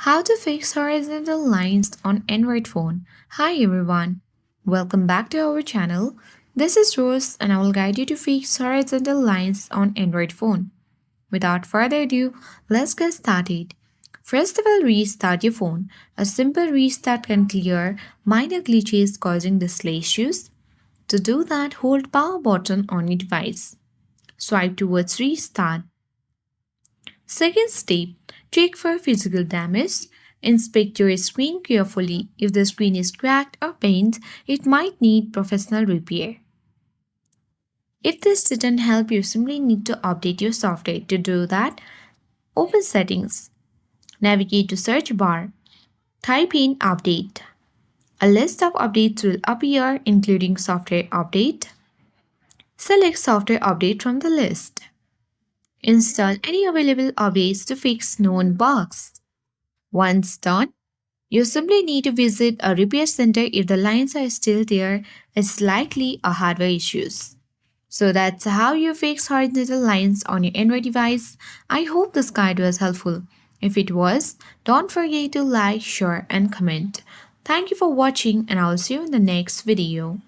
How to fix horizontal lines on Android phone. Hi everyone, welcome back to our channel. This is Rose and I will guide you to fix horizontal lines on Android phone. Without further ado, let's get started. First of all, restart your phone. A simple restart can clear minor glitches causing display issues. To do that, hold power button on your device. Swipe towards restart. Second step, check for physical damage. Inspect your screen carefully. If the screen is cracked or bent, it might need professional repair. If this didn't help, you simply need to update your software. To do that, open Settings, navigate to Search bar, type in Update. A list of updates will appear, including Software Update. Select Software Update from the list. Install any available updates to fix known bugs. Once done, you simply need to visit a repair center if the lines are still there. It's likely a hardware issues. So that's how you fix horizontal lines on your Android device. I hope this guide was helpful. If it was, don't forget to like, share and comment. Thank you for watching and I'll see you in the next video.